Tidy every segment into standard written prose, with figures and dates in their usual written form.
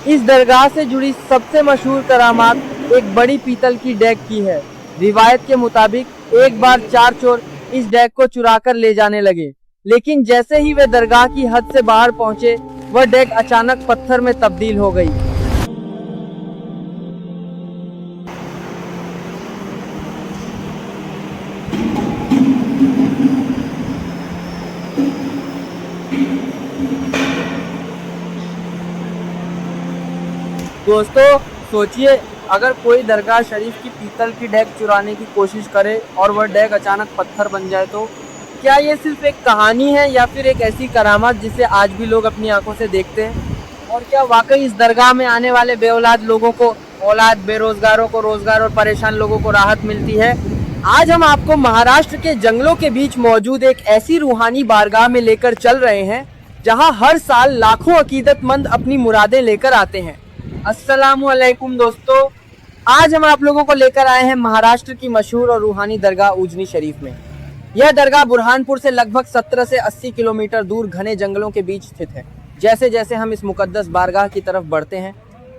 इस दरगाह से जुड़ी सबसे मशहूर करामात एक बड़ी पीतल की डेग की है। रिवायत के मुताबिक एक बार 4 चोर इस डेग को चुराकर ले जाने लगे, लेकिन जैसे ही वे दरगाह की हद से बाहर पहुंचे, वह डेग अचानक पत्थर में तब्दील हो गई। दोस्तों सोचिए, अगर कोई दरगाह शरीफ की पीतल की डेग चुराने की कोशिश करे और वह डेग अचानक पत्थर बन जाए तो क्या ये सिर्फ एक कहानी है या फिर एक ऐसी करामात जिसे आज भी लोग अपनी आंखों से देखते हैं? और क्या वाकई इस दरगाह में आने वाले बेऔलाद लोगों को औलाद, बेरोजगारों को रोजगार और परेशान लोगों को राहत मिलती है? आज हम आपको महाराष्ट्र के जंगलों के बीच मौजूद एक ऐसी रूहानी बारगाह में लेकर चल रहे हैं जहां हर साल लाखों अकीदतमंद अपनी मुरादें लेकर आते हैं। अस्सलामुअलैकुम दोस्तों, आज हम आप लोगों को लेकर आए हैं महाराष्ट्र की मशहूर और रूहानी दरगाह उजनी शरीफ में। यह दरगाह बुरहानपुर से लगभग 17 से 80 किलोमीटर दूर घने जंगलों के बीच स्थित है। जैसे जैसे हम इस मुकद्दस बारगाह की तरफ बढ़ते हैं,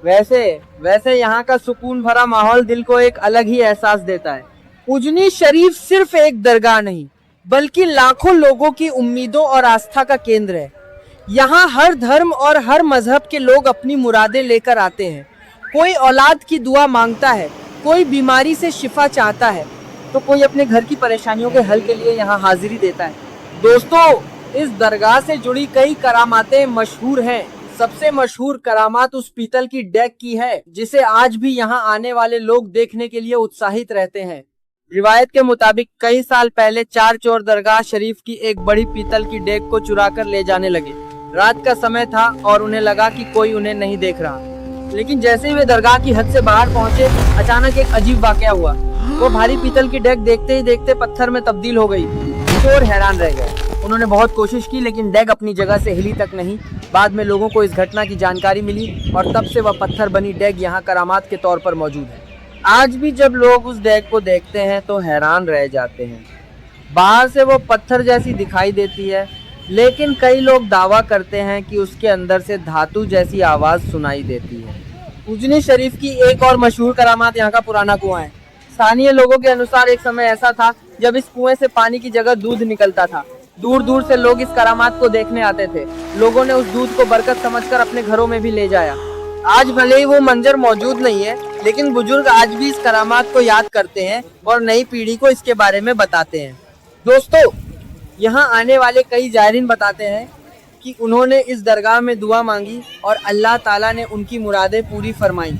वैसे यहाँ का सुकून भरा माहौल दिल को एक अलग ही एहसास देता है। उजनी शरीफ सिर्फ एक दरगाह नहीं, बल्कि लाखों लोगों की उम्मीदों और आस्था का केंद्र है। यहाँ हर धर्म और हर मजहब के लोग अपनी मुरादें लेकर आते हैं। कोई औलाद की दुआ मांगता है, कोई बीमारी से शिफा चाहता है, तो कोई अपने घर की परेशानियों के हल के लिए यहाँ हाजिरी देता है। दोस्तों, इस दरगाह से जुड़ी कई करामातें मशहूर हैं। सबसे मशहूर करामात उस पीतल की डेग की है जिसे आज भी यहाँ आने वाले लोग देखने के लिए उत्साहित रहते हैं। रिवायत के मुताबिक कई साल पहले 4 चोर दरगाह शरीफ की एक बड़ी पीतल की डेग को चुरा कर ले जाने लगे। रात का समय था और उन्हें लगा कि कोई उन्हें नहीं देख रहा, लेकिन जैसे ही वे दरगाह की हद से बाहर पहुंचे, अचानक एक अजीब वाकया हुआ। वो भारी पीतल की डेग देखते ही देखते पत्थर में तब्दील हो गई। चोर हैरान रह गए। उन्होंने बहुत कोशिश की, लेकिन डेग अपनी जगह से हिली तक नहीं। बाद में लोगों को इस घटना की जानकारी मिली और तब से वह पत्थर बनी डेग यहाँ करामात के तौर पर मौजूद है। आज भी जब लोग उस डेग को देखते हैं तो हैरान रह जाते हैं। बाहर से वो पत्थर जैसी दिखाई देती है, लेकिन कई लोग दावा करते हैं कि उसके अंदर से धातु जैसी आवाज सुनाई देती है। उजनी शरीफ की एक और मशहूर करामात यहाँ का पुराना कुआं है। स्थानीय लोगों के अनुसार एक समय ऐसा था जब इस कुएं से पानी की जगह दूध निकलता था। दूर दूर से लोग इस करामात को देखने आते थे। लोगों ने उस दूध को बरकत समझकर अपने घरों में भी ले जाया। आज भले ही वो मंजर मौजूद नहीं है, लेकिन बुजुर्ग आज भी इस करामात को याद करते हैं और नई पीढ़ी को इसके बारे में बताते हैं। दोस्तों, यहाँ आने वाले कई जायरीन बताते हैं कि उन्होंने इस दरगाह में दुआ मांगी और अल्लाह ताला ने उनकी मुरादें पूरी फरमाई।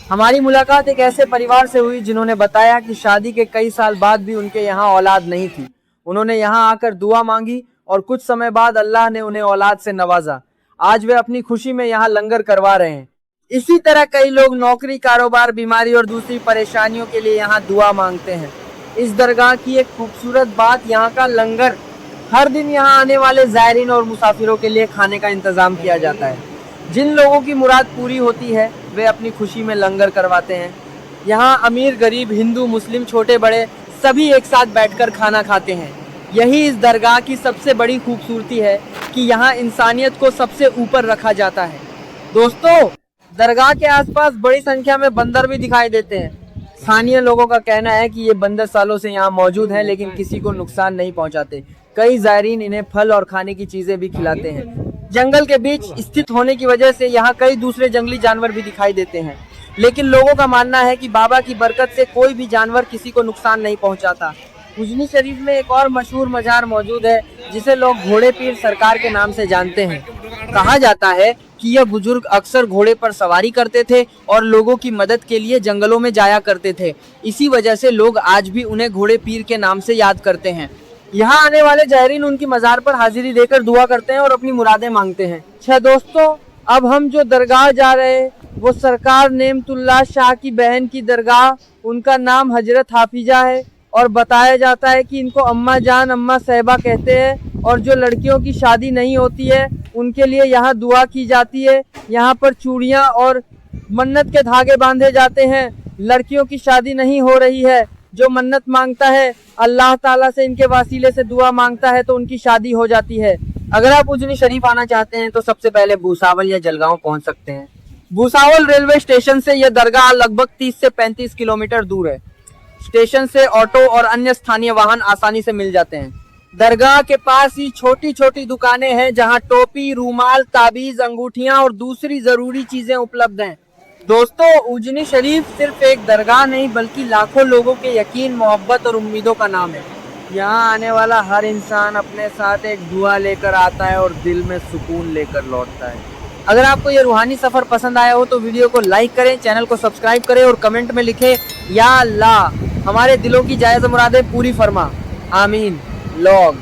हमारी मुलाकात एक ऐसे परिवार से हुई जिन्होंने बताया कि शादी के कई साल बाद भी उनके यहाँ औलाद नहीं थी। उन्होंने यहाँ आकर दुआ मांगी और कुछ समय बाद अल्लाह ने उन्हें औलाद से नवाजा। आज वे अपनी खुशी में यहाँ लंगर करवा रहे हैं। इसी तरह कई लोग नौकरी, कारोबार, बीमारी और दूसरी परेशानियों के लिए यहाँ दुआ मांगते हैं। इस दरगाह की एक खूबसूरत बात यहाँ का लंगर। हर दिन यहाँ आने वाले जायरीन और मुसाफिरों के लिए खाने का इंतजाम किया जाता है। जिन लोगों की मुराद पूरी होती है वे अपनी खुशी में लंगर करवाते हैं। यहाँ अमीर, गरीब, हिंदू, मुस्लिम, छोटे बड़े सभी एक साथ बैठकर खाना खाते हैं। यही इस दरगाह की सबसे बड़ी खूबसूरती है कि यहाँ इंसानियत को सबसे ऊपर रखा जाता है। दोस्तों, दरगाह के आसपास बड़ी संख्या में बंदर भी दिखाई देते हैं। स्थानीय लोगों का कहना है कि ये बंदर सालों से यहाँ मौजूद हैं, लेकिन किसी को नुकसान नहीं पहुँचाते। कई जायरीन इन्हें फल और खाने की चीजें भी खिलाते हैं। जंगल के बीच स्थित होने की वजह से यहाँ कई दूसरे जंगली जानवर भी दिखाई देते हैं, लेकिन लोगों का मानना है कि बाबा की बरकत से कोई भी जानवर किसी को नुकसान नहीं पहुँचाता। उजनी शरीफ में एक और मशहूर मजार मौजूद है जिसे लोग घोड़े पीर सरकार के नाम से जानते हैं। कहा जाता है कि यह बुजुर्ग अक्सर घोड़े पर सवारी करते थे और लोगों की मदद के लिए जंगलों में जाया करते थे। इसी वजह से लोग आज भी उन्हें घोड़े पीर के नाम से याद करते हैं। यहाँ आने वाले जायरीन उनकी मजार पर हाजिरी देकर दुआ करते हैं और अपनी मुरादें मांगते हैं। अच्छा दोस्तों, अब हम जो दरगाह जा रहे हैं वो सरकार नेमतुल्लाह शाह की बहन की दरगाह। उनका नाम हजरत हाफिजा है और बताया जाता है कि इनको अम्मा जान, अम्मा साहिबा कहते हैं। और जो लड़कियों की शादी नहीं होती है उनके लिए यहाँ दुआ की जाती है। यहाँ पर चूड़ियाँ और मन्नत के धागे बांधे जाते हैं। लड़कियों की शादी नहीं हो रही है, जो मन्नत मांगता है अल्लाह ताला से, इनके वासीले से दुआ मांगता है तो उनकी शादी हो जाती है। अगर आप उजनी शरीफ आना चाहते हैं तो सबसे पहले भूसावल या जलगांव पहुंच सकते हैं। भुसावल रेलवे स्टेशन से यह दरगाह लगभग 30 से 35 किलोमीटर दूर है। स्टेशन से ऑटो और अन्य स्थानीय वाहन आसानी से मिल जाते हैं। दरगाह के पास ही छोटी छोटी दुकानें हैं जहां टोपी, रूमाल, ताबीज, अंगूठियां और दूसरी जरूरी चीजें उपलब्ध हैं। दोस्तों, उजनी शरीफ सिर्फ एक दरगाह नहीं बल्कि लाखों लोगों के यकीन, मोहब्बत और उम्मीदों का नाम है। यहाँ आने वाला हर इंसान अपने साथ एक दुआ लेकर आता है और दिल में सुकून लेकर लौटता है। अगर आपको ये रूहानी सफर पसंद आया हो तो वीडियो को लाइक करें, चैनल को सब्सक्राइब करें और कमेंट में लिखें या अल्लाह हमारे दिलों की जायज़ मुरादें पूरी फरमा। आमीन। लॉग